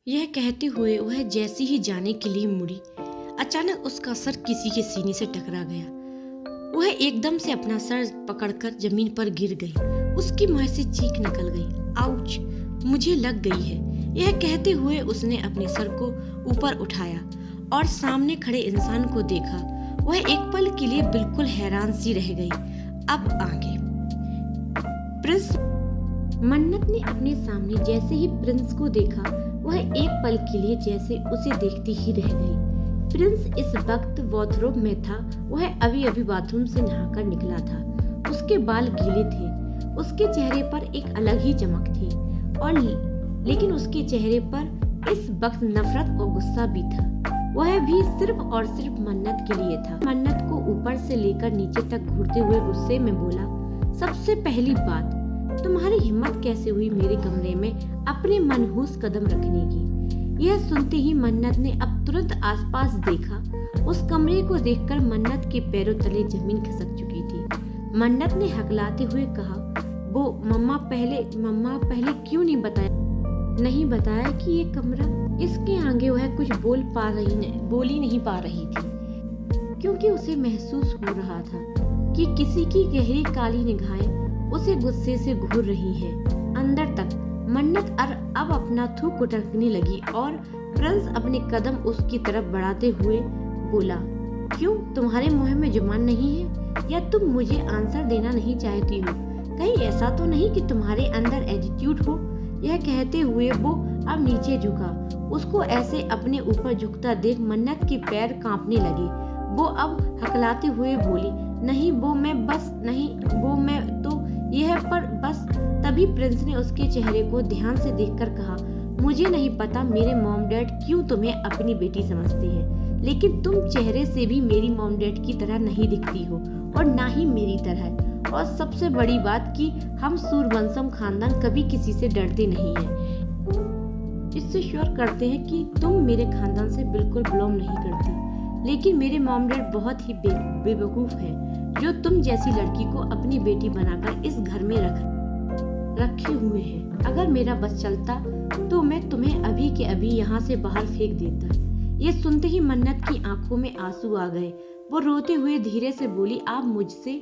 यह कहते हुए वह जैसे ही जाने के लिए मुड़ी, अचानक उसका सर किसी के सीने से टकरा गया। वह एकदम से अपना सर पकड़कर जमीन पर गिर गई। उसकी मुंह से चीख निकल गई, आउच, मुझे लग गई है। यह कहते हुए उसने अपने सर को ऊपर उठाया और सामने खड़े इंसान को देखा। वह एक पल के लिए बिल्कुल हैरान सी रह गई। अब आगे प्रिंस। मन्नत ने अपने सामने जैसे ही प्रिंस को देखा, वह एक पल के लिए जैसे उसे देखती ही रह गई। प्रिंस इस वक्त वॉथरोब में था। वह अभी अभी बाथरूम से नहाकर निकला था। उसके बाल गीले थे। उसके चेहरे पर एक अलग ही चमक थी और लेकिन उसके चेहरे पर इस वक्त नफरत और गुस्सा भी था। वह भी सिर्फ और सिर्फ मन्नत के लिए था। मन्नत को ऊपर से लेकर नीचे तक घूरते हुए गुस्से में बोला, सबसे पहली बात, तुम्हारी हिम्मत कैसे हुई मेरे कमरे में अपने मनहूस कदम रखने की? यह सुनते ही मन्नत ने अब तुरंत आसपास देखा। उस कमरे को देखकर मन्नत के पैरों तले जमीन खिसक चुकी थी। मन्नत ने हकलाते हुए कहा, वो मम्मा पहले क्यों नहीं बताया कि ये कमरा? इसके आगे वह कुछ बोल ही नहीं पा रही थी, क्योंकि उसे महसूस हो रहा था कि किसी की गहरी काली निगाहें उसे गुस्से से घूर रही हैं। अंदर तक मन्नत अब अपना थूक कुटकने लगी और प्रिंस अपने कदम उसकी तरफ बढ़ाते हुए बोला, क्यों, तुम्हारे मुंह में जुबान नहीं है या तुम मुझे आंसर देना नहीं चाहती हो? कहीं ऐसा तो नहीं कि तुम्हारे अंदर एटीट्यूड हो? यह कहते हुए वो अब नीचे झुका। उसको ऐसे अपने ऊपर झुकता देख मन्नत के पैर कांपने लगे। वो अब हकलाते हुए बोली, नहीं वो मैं तो यह पर बस। तभी प्रिंस ने उसके चेहरे को ध्यान से देखकर कहा, मुझे नहीं पता मेरे मॉम डैड क्यों तुम्हें अपनी बेटी समझते हैं, लेकिन तुम चेहरे से भी मेरी मॉम डैड की तरह नहीं दिखती हो और ना ही मेरी तरह। और सबसे बड़ी बात कि हम सूरवंशम खानदान कभी किसी से डरते नहीं हैं। इससे श्योर करते हैं कि तुम मेरे खानदान से बिल्कुल बिलोंग नहीं करती, लेकिन मेरे मॉम डैड बहुत ही बेवकूफ हैं, जो तुम जैसी लड़की को अपनी बेटी बनाकर इस घर में रखे हुए हैं। अगर मेरा बस चलता तो मैं तुम्हें अभी के अभी यहाँ से बाहर फेंक देता। ये सुनते ही मन्नत की आंखों में आंसू आ गए। वो रोते हुए धीरे से बोली, आप मुझसे?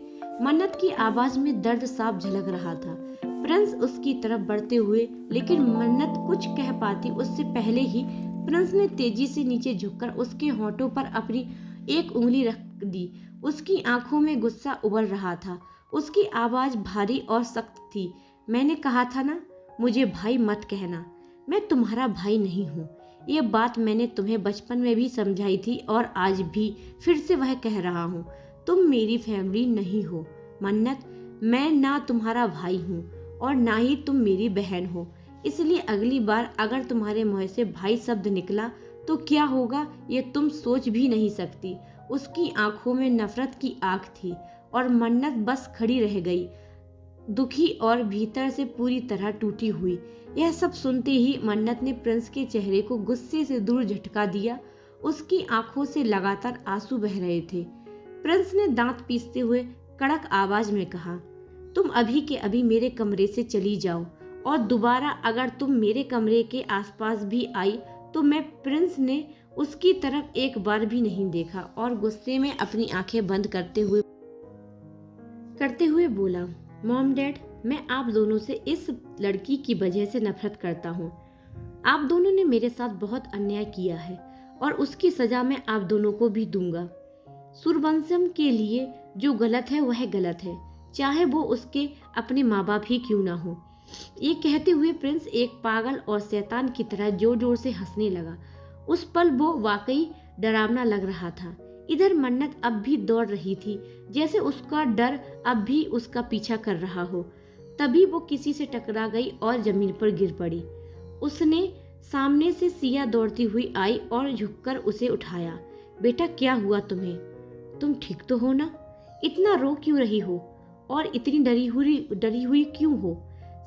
मन्नत की आवाज में दर्द साफ झलक रहा था। प्रिंस उसकी तरफ बढ़ते हुए, लेकिन मन्नत कुछ कह पाती उससे पहले ही प्रिंस ने तेजी से नीचे झुककर उसके होंठों पर अपनी एक उंगली रख दी। उसकी आंखों में गुस्सा उबल रहा था। उसकी आवाज भारी और सख्त थी। मैंने कहा था ना, मुझे भाई मत कहना। मैं तुम्हारा भाई नहीं हूँ। ये बात मैंने तुम्हें बचपन में भी समझाई थी और आज भी फिर से वह कह रहा हूँ। तुम मेरी फैमिली नहीं हो मन्नत। मैं ना तुम्हारा भाई हूँ और ना ही तुम मेरी बहन हो। इसलिए अगली बार अगर तुम्हारे मुंह से भाई शब्द निकला तो क्या होगा, ये तुम सोच भी नहीं सकती। उसकी आंखों में नफरत की आग थी और मन्नत बस खड़ी रह गई, दुखी और भीतर से पूरी तरह टूटी हुई। यह सब सुनते ही मन्नत ने प्रिंस के चेहरे को गुस्से से दूर झटका दिया। उसकी आंखों से लगातार आंसू बह रहे थे। प्रिंस ने दांत पीसते हुए कड़क आवाज में कहा, तुम अभी के अभी मेरे कमरे से चली जाओ और दोबारा अगर तुम मेरे कमरे के आसपास भी आई तो मैं। प्रिंस ने उसकी तरफ एक बार भी नहीं देखा और गुस्से में अपनी आंखें बंद करते हुए बोला, मॉम डैड, मैं आप दोनों से इस लड़की की वजह से नफरत करता हूँ। आप दोनों ने मेरे साथ बहुत अन्याय किया है और उसकी सजा मैं आप दोनों को भी दूंगा। सूरवंशम के लिए जो गलत है वह गलत है, चाहे वो उसके अपने माँ बाप ही क्यों ना हो। ये कहते हुए प्रिंस एक पागल और शैतान की तरह जोर जोर से हंसने लगा। उस पल वो वाकई डरावना लग रहा था। इधर मन्नत अब भी दौड़ रही थी, जैसे उसका डर अब भी उसका पीछा कर रहा हो। तभी वो किसी से टकरा गई और जमीन पर गिर पड़ी। उसने सामने से सिया दौड़ती हुई आई और झुककर उसे उठाया। बेटा, क्या हुआ तुम्हें? तुम ठीक तो हो ना? इतना रो क्यों रही हो और इतनी डरी हुई क्यों हो?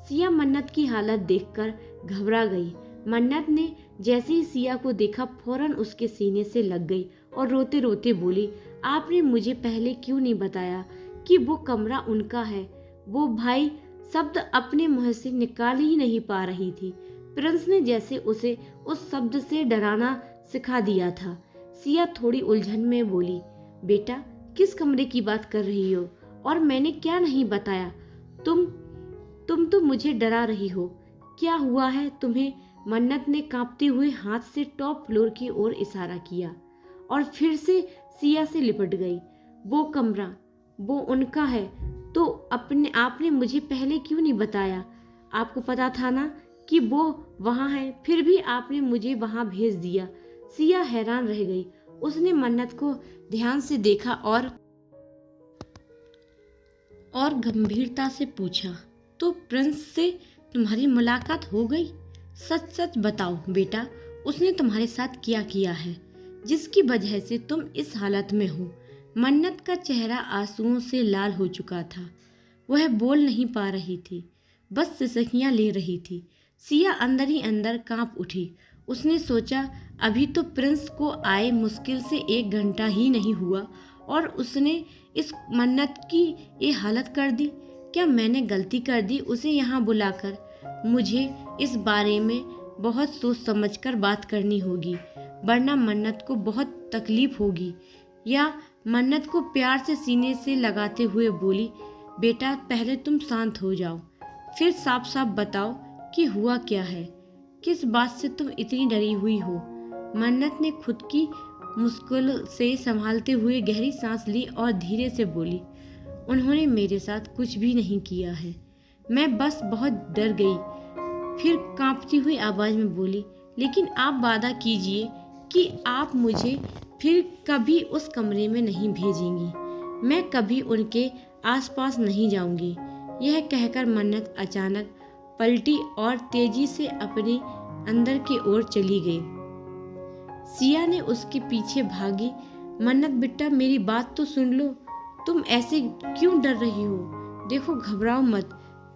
सिया मन्नत की हालत देखकर घबरा गई। मन्नत ने जैसे ही सिया को देखा फौरन उसके सीने से लग गई और रोते रोते बोली, आपने मुझे पहले क्यों नहीं बताया कि वो कमरा उनका है? वो भाई शब्द अपने मुंह से निकाल ही नहीं पा रही थी। प्रिंस ने जैसे उसे उस शब्द से डराना सिखा दिया था। सिया थोड़ी उलझन में बोली, बेटा किस कमरे की बात कर रही हो और मैंने क्या नहीं बताया? तुम तो मुझे डरा रही हो। क्या हुआ है तुम्हें? मन्नत ने कांपते हुए हाथ से टॉप फ्लोर की ओर इशारा किया और फिर से सिया से लिपट गई। वो कमरा, वो उनका है तो आपने मुझे पहले क्यों नहीं बताया? आपको पता था ना कि वो वहाँ है, फिर भी आपने मुझे वहाँ भेज दिया। सिया हैरान रह गई। उसने मन्नत को ध्यान से देखा और गंभीरता से पूछा, तो प्रिंस से तुम्हारी मुलाकात हो गई? सच सच बताओ बेटा, उसने तुम्हारे साथ क्या किया है जिसकी वजह से तुम इस हालत में हो? मन्नत का चेहरा आंसुओं से लाल हो चुका था। वह बोल नहीं पा रही थी, बस सिसकियां ले रही थी। सिया अंदर ही अंदर कांप उठी। उसने सोचा, अभी तो प्रिंस को आए मुश्किल से 1 घंटा ही नहीं हुआ और उसने इस मन्नत की ये हालत कर दी। क्या मैंने गलती कर दी उसे यहाँ बुलाकर? मुझे इस बारे में बहुत सोच समझकर बात करनी होगी, वरना मन्नत को बहुत तकलीफ होगी। या मन्नत को प्यार से सीने से लगाते हुए बोली, बेटा पहले तुम शांत हो जाओ, फिर साफ साफ बताओ कि हुआ क्या है। किस बात से तुम इतनी डरी हुई हो? मन्नत ने खुद की मुश्किल से संभालते हुए गहरी सांस ली और धीरे से बोली, उन्होंने मेरे साथ कुछ भी नहीं किया है, मैं बस बहुत डर गई। फिर कांपती हुई आवाज में बोली, लेकिन आप वादा कीजिए कि आप मुझे फिर कभी उस कमरे में नहीं भेजेंगी। मैं कभी उनके आसपास नहीं जाऊंगी। यह कहकर मन्नत अचानक पलटी और तेजी से अपने अंदर की ओर चली गई। सिया ने उसके पीछे भागी। मन्नत बेटा मेरी बात तो सुन लो, तुम ऐसे क्यों डर रही हो? देखो घबराओ मत,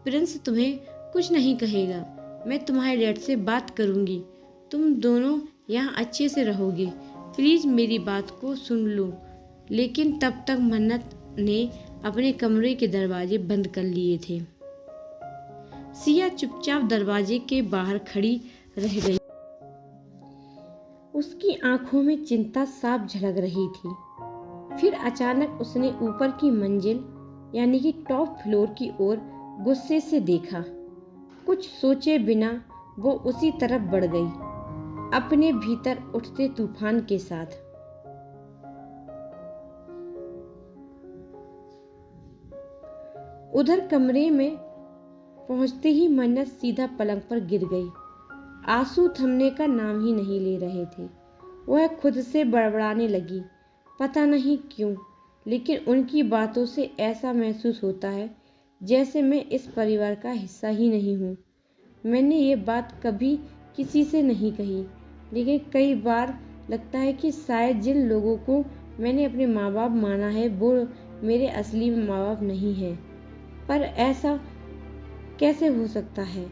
प्रिंस तुम्हें कुछ नहीं कहेगा। मैं तुम्हारे डैड से बात करूंगी, तुम दोनों यहाँ अच्छे से रहोगे। प्लीज मेरी बात को सुन लो। लेकिन तब तक मन्नत ने अपने कमरे के दरवाजे बंद कर लिए थे। सिया चुपचाप दरवाजे के बाहर खड़ी रह गई। उसकी आंखों में चिंता साफ झलक रही थी। फिर अचानक उसने ऊपर की मंजिल यानी कि टॉप फ्लोर की ओर गुस्से से देखा। कुछ सोचे बिना वो उसी तरफ बढ़ गई, अपने भीतर उठते तूफान के साथ। उधर कमरे में पहुंचते ही मन्नत सीधा पलंग पर गिर गई। आंसू थमने का नाम ही नहीं ले रहे थे। वह खुद से बड़बड़ाने लगी, पता नहीं क्यों, लेकिन उनकी बातों से ऐसा महसूस होता है जैसे मैं इस परिवार का हिस्सा ही नहीं हूँ। मैंने ये बात कभी किसी से नहीं कही, लेकिन कई बार लगता है कि शायद जिन लोगों को मैंने अपने माँ बाप माना है वो मेरे असली माँ बाप नहीं हैं। पर ऐसा कैसे हो सकता है?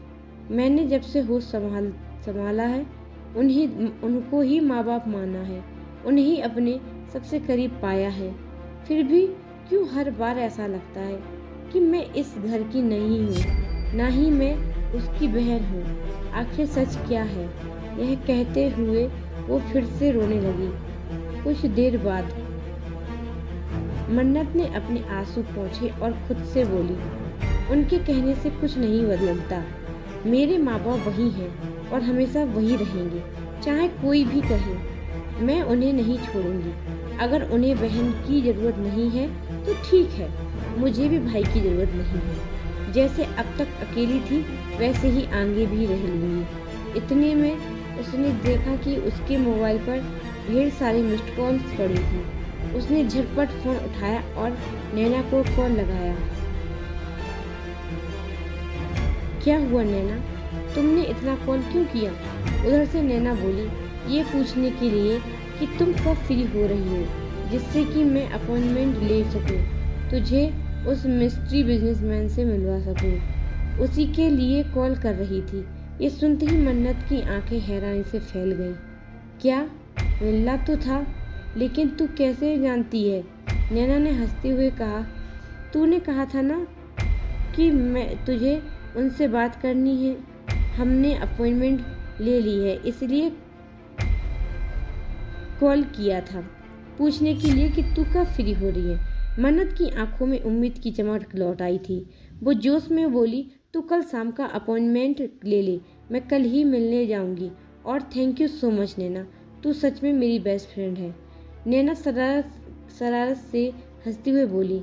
मैंने जब से होश संभाला है उनको ही माँ बाप माना है, उन्हें अपने सबसे करीब पाया है। फिर भी क्यों हर बार ऐसा लगता है कि मैं इस घर की नहीं हूँ, ना ही मैं उसकी बहन हूँ। आखिर सच क्या है? यह कहते हुए वो फिर से रोने लगी। कुछ देर बाद मन्नत ने अपने आंसू पोंछे और खुद से बोली, उनके कहने से कुछ नहीं बदलता। मेरे माँ बाप वही हैं और हमेशा वही रहेंगे, चाहे कोई भी कहे। मैं उन्हें नहीं छोड़ूंगी। अगर उन्हें बहन की जरूरत नहीं है तो ठीक है, मुझे भी भाई की जरूरत नहीं है। जैसे अब तक अकेली थी वैसे ही आगे भी रह लूंगी। इतने में उसने देखा कि उसके मोबाइल पर ढेर सारी मिस्ड कॉल्स पड़ी थी। उसने झटपट फोन उठाया और नैना को कॉल लगाया। क्या हुआ नैना, तुमने इतना कॉल क्यों किया? उधर से नैना बोली, ये पूछने के लिए कि तुम कब फ्री हो रही हो, जिससे कि मैं अपॉइंटमेंट ले सकूं, तुझे उस मिस्ट्री बिजनेसमैन से मिलवा सकूं। उसी के लिए कॉल कर रही थी। ये सुनते ही मन्नत की आंखें हैरानी से फैल गईं। क्या मिलना तो था, लेकिन तू कैसे जानती है? नैना ने हंसते हुए कहा, तूने कहा था ना कि मैं तुझे उनसे बात करनी है। हमने अपॉइंटमेंट ले ली है, इसलिए कॉल किया था पूछने के लिए कि तू कब फ्री हो रही है। मन्नत की आंखों में उम्मीद की चमक लौट आई थी। वो जोश में बोली, तू कल शाम का अपॉइंटमेंट ले ले, मैं कल ही मिलने जाऊंगी। और थैंक यू सो मच नैना, तू सच में मेरी बेस्ट फ्रेंड है। नैना शरारत से हंसते हुए बोली,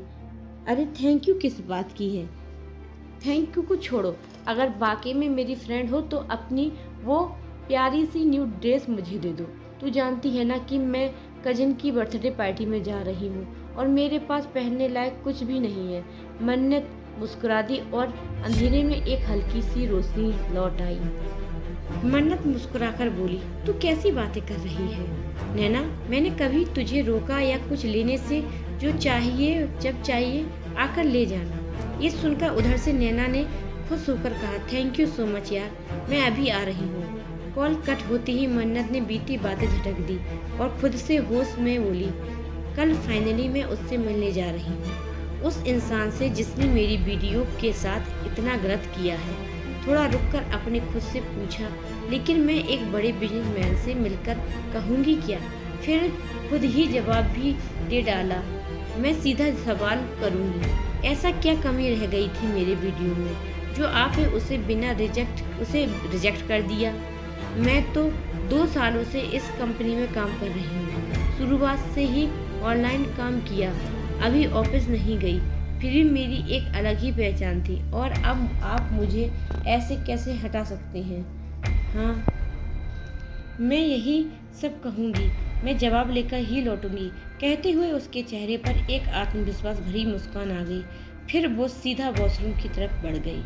अरे थैंक यू किस बात की है? थैंक यू को छोड़ो, अगर वाकई में मेरी फ्रेंड हो तो अपनी वो प्यारी सी न्यू ड्रेस मुझे दे दो। तू जानती है ना कि मैं कजिन की बर्थडे पार्टी में जा रही हूँ और मेरे पास पहनने लायक कुछ भी नहीं है। मन्नत मुस्कुरा दी और अंधेरे में एक हल्की सी रोशनी लौट आई। मन्नत मुस्कुराकर बोली, तू कैसी बातें कर रही है नैना? मैंने कभी तुझे रोका या कुछ लेने से? जो चाहिए जब चाहिए आकर ले जाना। ये सुनकर उधर से नैना ने खुश होकर कहा, थैंक यू सो मच यार, मैं अभी आ रही हूँ। कॉल कट होते ही मन्नत ने बीती बातें झटक दी और खुद से होश में बोली, कल फाइनली मैं उससे मिलने जा रही हूँ, उस इंसान से जिसने मेरी वीडियो के साथ इतना गलत किया है। थोड़ा रुककर अपने खुद से पूछा, लेकिन मैं एक बड़े बिजनेसमैन से मिलकर कहूँगी क्या? फिर खुद ही जवाब भी दे डाला, मैं सीधा सवाल करूँगी, ऐसा क्या कमी रह गई थी मेरे वीडियो में जो आपने उसे रिजेक्ट कर दिया? मैं तो 2 सालों से इस कंपनी में काम कर रही हूँ, शुरुआत से ही ऑनलाइन काम किया, अभी ऑफिस नहीं गई, फिर भी मेरी एक अलग ही पहचान थी और अब आप मुझे ऐसे कैसे हटा सकते हैं? हाँ, मैं यही सब कहूँगी, मैं जवाब लेकर ही लौटूंगी। कहते हुए उसके चेहरे पर एक आत्मविश्वास भरी मुस्कान आ गई। फिर वो सीधा वॉशरूम की तरफ बढ़ गई।